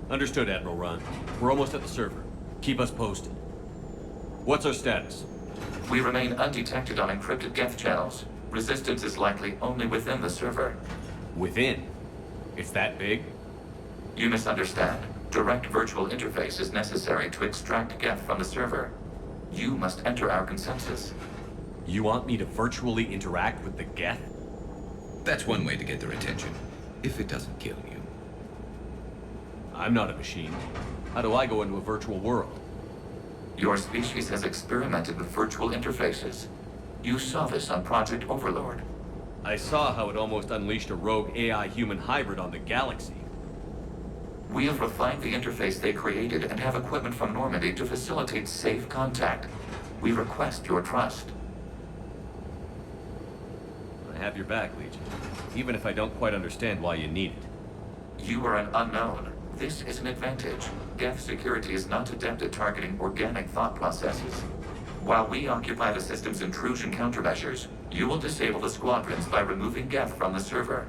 Understood, Admiral Ron. We're almost at the server. Keep us posted. What's our status? We remain undetected on encrypted Geth channels. Resistance is likely only within the server. Within? It's that big? You misunderstand. Direct virtual interface is necessary to extract Geth from the server. You must enter our consensus. You want me to virtually interact with the Geth? That's one way to get their attention, if it doesn't kill you. I'm not a machine. How do I go into a virtual world? Your species has experimented with virtual interfaces. You saw this on Project Overlord. I saw how it almost unleashed a rogue AI-human hybrid on the galaxy. We have refined the interface they created and have equipment from Normandy to facilitate safe contact. We request your trust. I have your back, Legion. Even if I don't quite understand why you need it. You are an unknown. This is an advantage. Geth security is not adept at targeting organic thought processes. While we occupy the system's intrusion countermeasures, you will disable the squadrons by removing Geth from the server.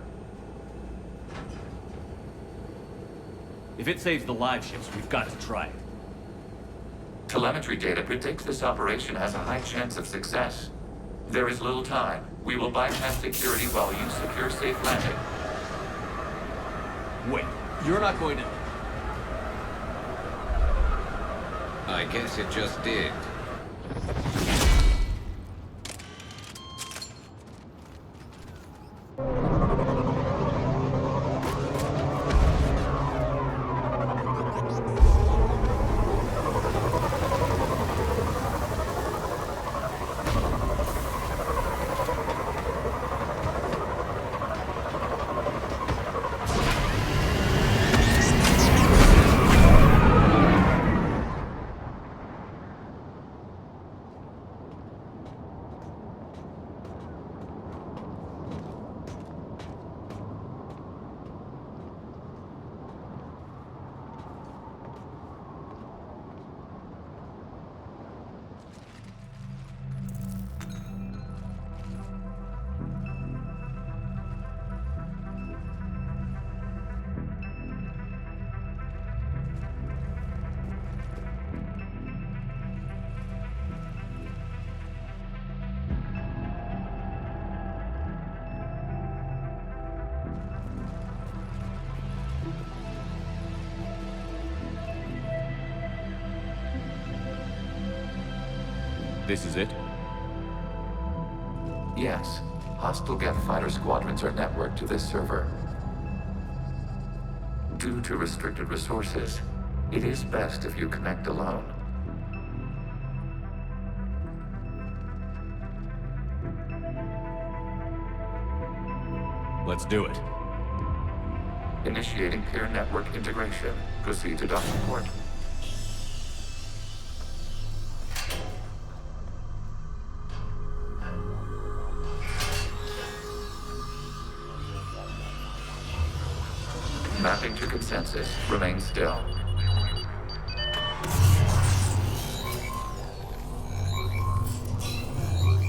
If it saves the live ships, we've got to try it. Telemetry data predicts this operation has a high chance of success. There is little time. We will bypass security while you secure safe landing. Wait, you're not going to... I guess it just did. This is it? Yes. Hostile Geth fighter squadrons are networked to this server. Due to restricted resources, it is best if you connect alone. Let's do it. Initiating peer network integration. Proceed to docking port. Mapping to consensus. Remain still.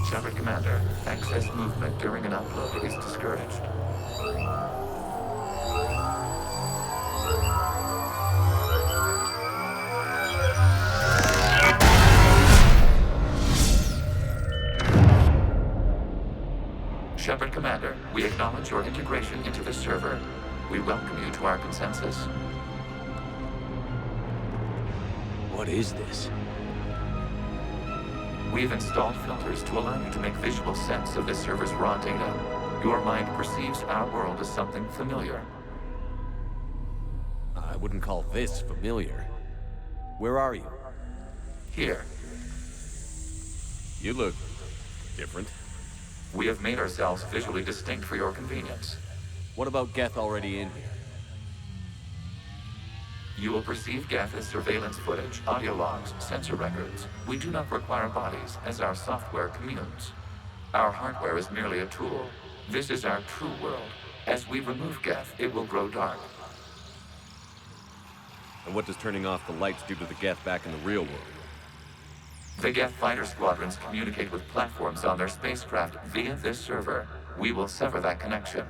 Shepard Commander, excess movement during an upload is discouraged. Shepard Commander, we acknowledge your integration into the server. We welcome you to our consensus. What is this? We've installed filters to allow you to make visual sense of this server's raw data. Your mind perceives our world as something familiar. I wouldn't call this familiar. Where are you? Here, You look... different. we have made ourselves visually distinct for your convenience. What about Geth already in here? You will perceive Geth as surveillance footage, audio logs, sensor records. We do not require bodies, as our software communes. Our hardware is merely a tool. This is our true world. As we remove Geth, it will grow dark. And what does turning off the lights do to the Geth back in the real world? The Geth fighter squadrons communicate with platforms on their spacecraft via this server. We will sever that connection.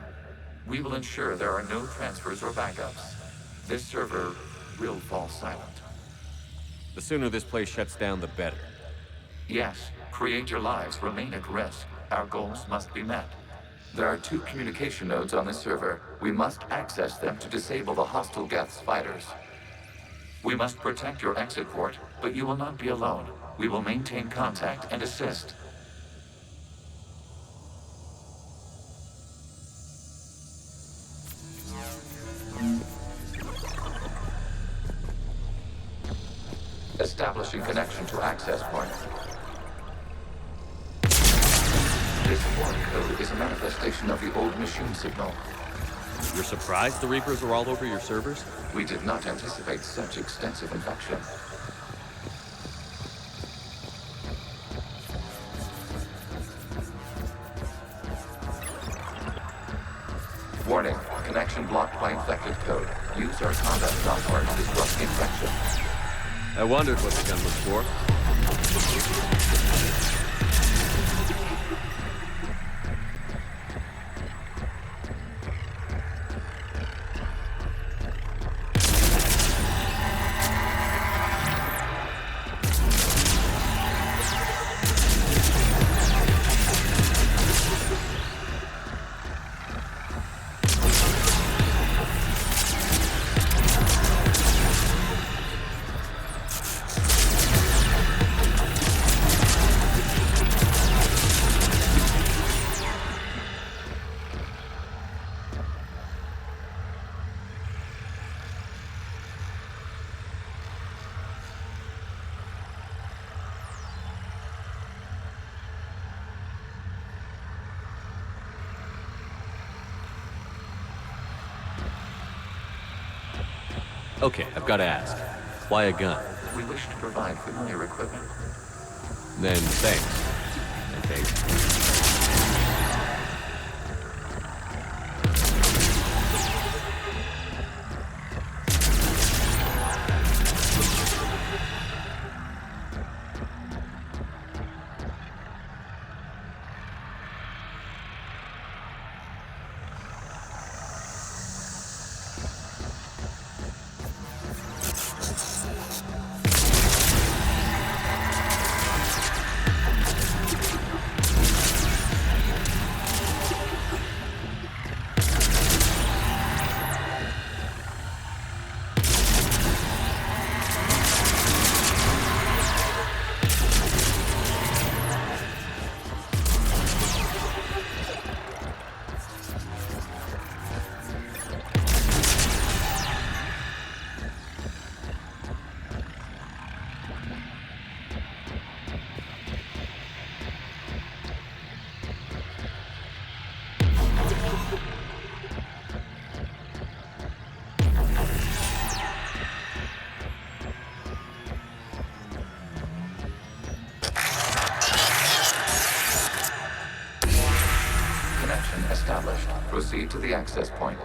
We will ensure there are no transfers or backups. This server will fall silent. The sooner this place shuts down, the better. Yes, create your lives remain at risk. Our goals must be met. There are 2 communication nodes on the server. We must access them to disable the hostile Geth's fighters. We must protect your exit port, but you will not be alone. We will maintain contact and assist. Establishing connection to access point. This foreign code is a manifestation of the old machine signal. You're surprised the Reapers are all over your servers? We did not anticipate such extensive infection. Warning, connection blocked by infected code. Use our combat software to disrupt the infection. I wondered what the gun was for. Okay, I've got to ask. Why a gun? We wish to provide familiar equipment. Then thanks. Okay. Established. Proceed to the access point.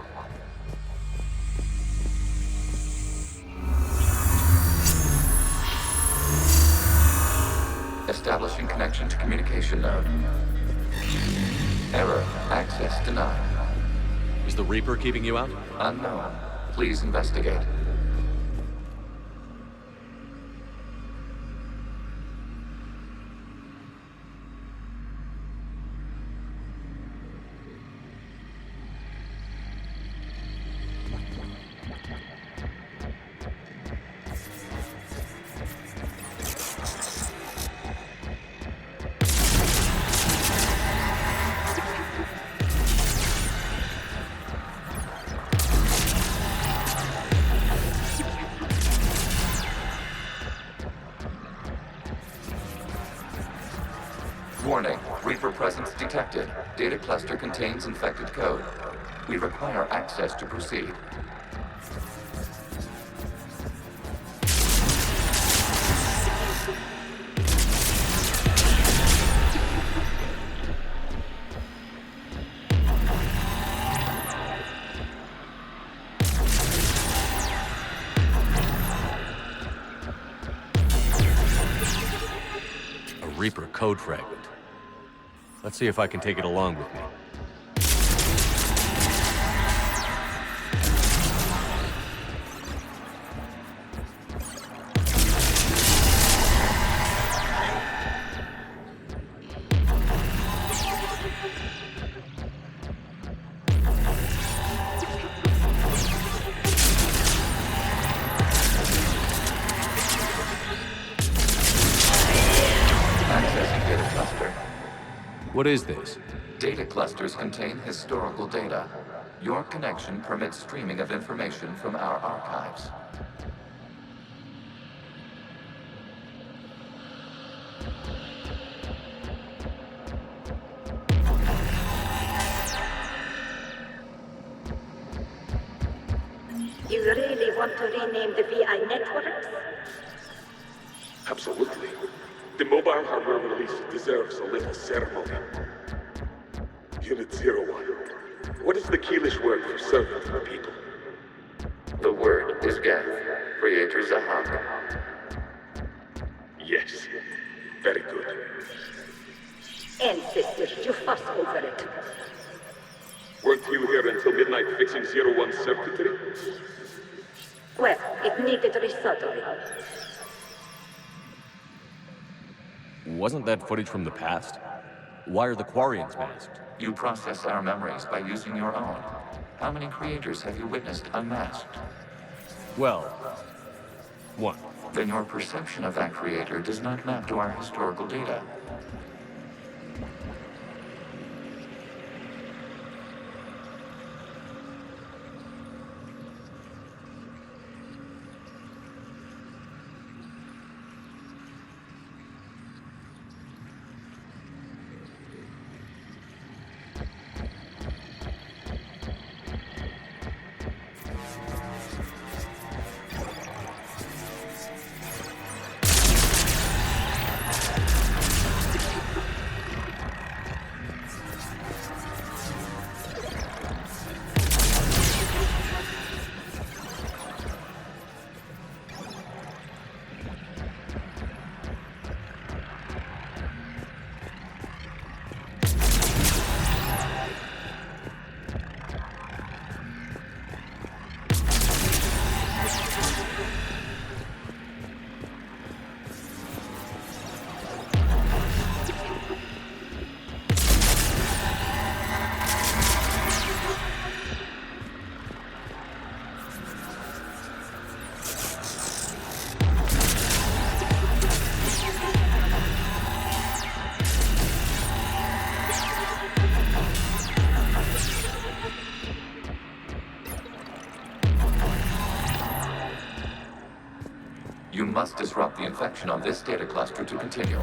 Establishing connection to communication node. Error. Access denied. Is the Reaper keeping you out? Unknown. Please investigate. Warning, Reaper presence detected. Data cluster contains infected code. We require access to proceed. A Reaper code fragment. Let's see if I can take it along with me. What is this? Data clusters contain historical data. Your connection permits streaming of information from our archives. You really want to rename the VI networks? Absolutely. The mobile hardware release deserves a little ceremony. Unit 01. What is the Keelish word for servant of the people? The word is Geth, Creator Zahak. Yes. Very good. Ancestors, you fuss over it. Weren't you here until midnight fixing 01's circuitry? Well, it needed resoldering. Wasn't that footage from the past? Why are the Quarians masked? You process our memories by using your own. How many creators have you witnessed unmasked? Well, one. Then your perception of that creator does not map to our historical data. You must disrupt the infection on this data cluster to continue.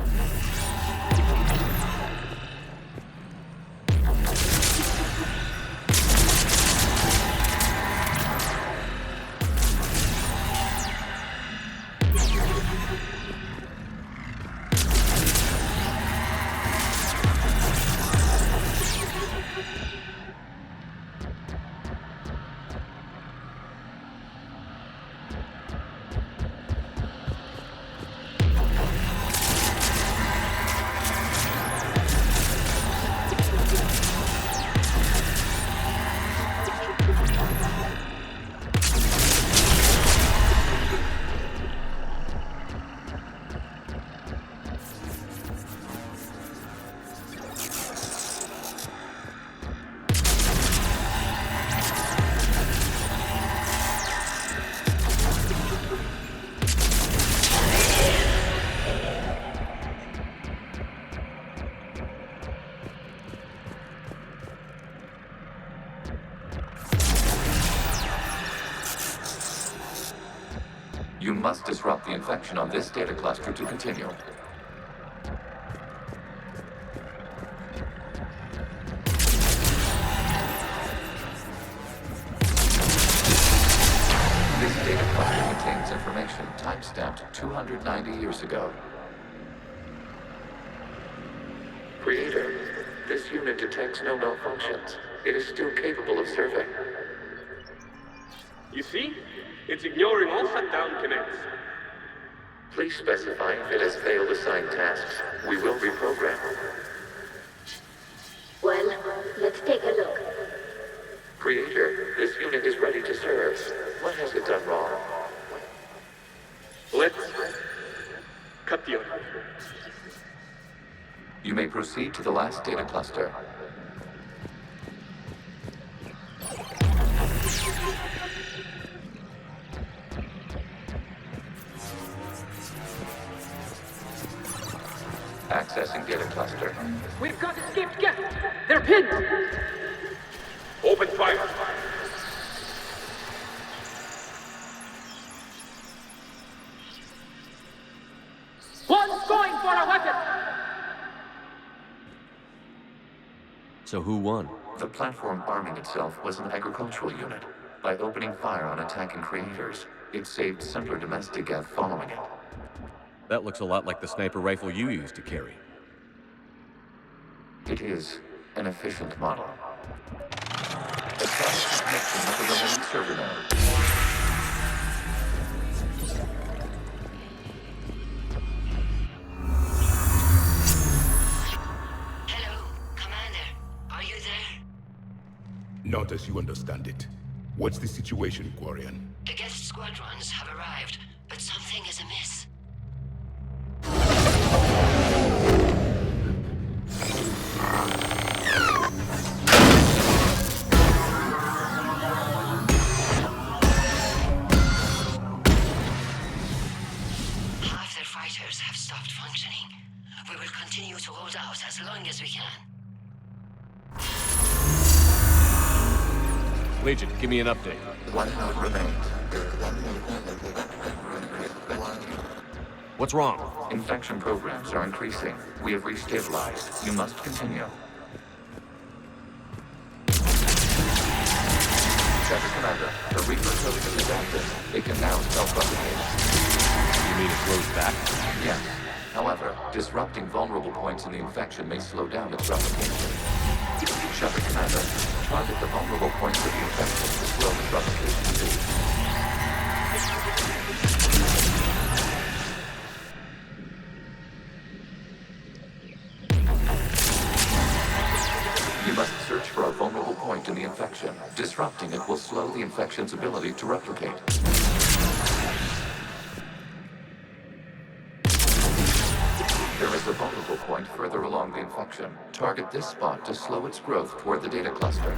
You must disrupt the infection on this data cluster to continue. This data cluster contains information time-stamped 290 years ago. Creator, this unit detects no malfunctions. It is still capable of serving. You see? It's ignoring all shutdown connects. Please specify if it has failed assigned tasks. We will reprogram. Well, let's take a look. Creator, this unit is ready to serve. What has it done wrong? Let's cut the audio. You may proceed to the last data cluster. Accessing data cluster. We've got escaped guests! They're pinned! Open fire. One's going for a weapon! So who won? The platform arming itself was an agricultural unit. By opening fire on attacking creators, it saved simpler domestic Gev following it. That looks a lot like the sniper rifle you used to carry. It is an efficient model. Establish connection with the remaining server node. Hello, Commander. Are you there? Not as you understand it. What's the situation, Quarian? The guest squadrons have arrived, but something is amiss. Half their fighters have stopped functioning. We will continue to hold out as long as we can. Legion, give me an update. One node remains. What's wrong? Infection programs are increasing. We have restabilized. You must continue. Sector Commander, the Reaper token is active. It can now self-replicate. You mean it grows back? Yes. However, disrupting vulnerable points in the infection may slow down its replication. Shepard Commander, target the vulnerable points of the infection to slow its replication speed. You must search for a vulnerable point in the infection. Disrupting it will slow the infection's ability to replicate. There is a vulnerable point further along the infection. Target this spot to slow its growth toward the data cluster.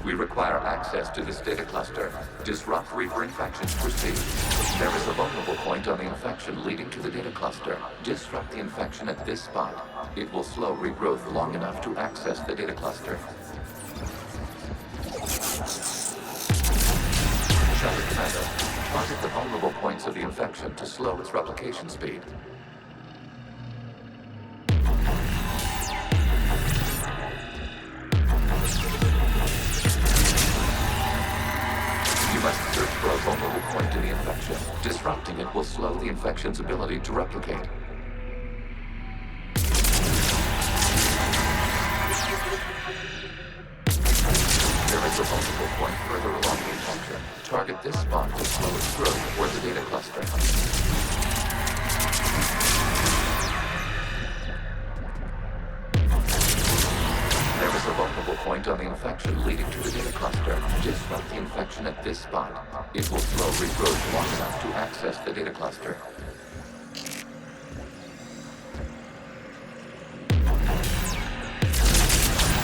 We require access to this data cluster. Disrupt Reaper infections proceed. There is a vulnerable point on the infection leading to the data cluster. Disrupt the infection at this spot. It will slow regrowth long enough to access the data cluster. Shepard Commander, target the vulnerable points of the infection to slow its replication speed. You must search for a vulnerable point in the infection. Disrupting it will slow the infection's ability to replicate. There is a vulnerable point further along the infection. Target this spot to slow its growth toward the data cluster. There is a vulnerable point on the infection leading to the data cluster. Disrupt the infection at this spot. It will slow regrowth long enough to access the data cluster.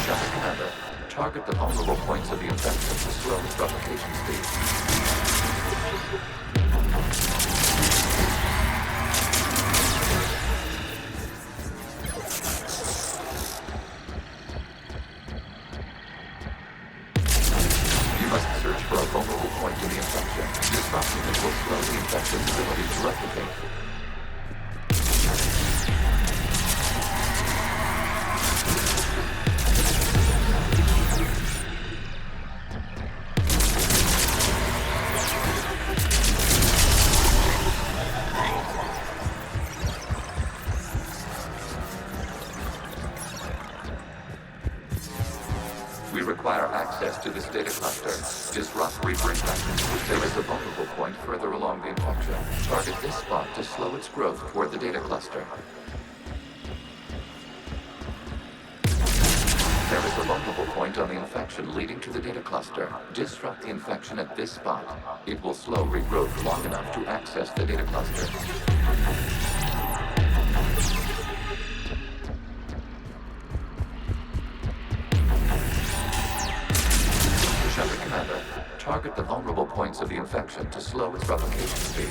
Shepard Commander, target the vulnerable points of the infection to slow its replication speed. You must search for a vulnerable point in the infection. Disrupting it will slow the infection's ability to replicate. access to this data cluster. Disrupt Reaper infection. There is a vulnerable point further along the infection. Target this spot to slow its growth toward the data cluster. There is a vulnerable point on the infection leading to the data cluster. Disrupt the infection at this spot. It will slow regrowth long enough to access the data cluster. Shepard Commander, target the vulnerable points of the infection to slow its replication speed.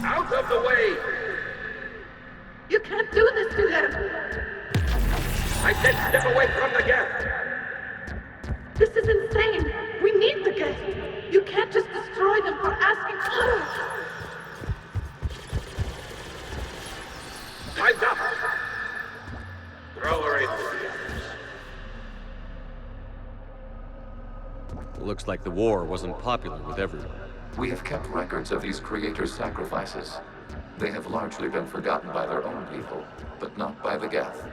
Out of the way! You can't do this to them! I said step away from the gas! This is insane! We need the gas! You can't just destroy them for asking for it! Time's up! Throw her in with the others. Looks like the war wasn't popular with everyone. We have kept records of these creators' sacrifices. They have largely been forgotten by their own people, but not by the Geth.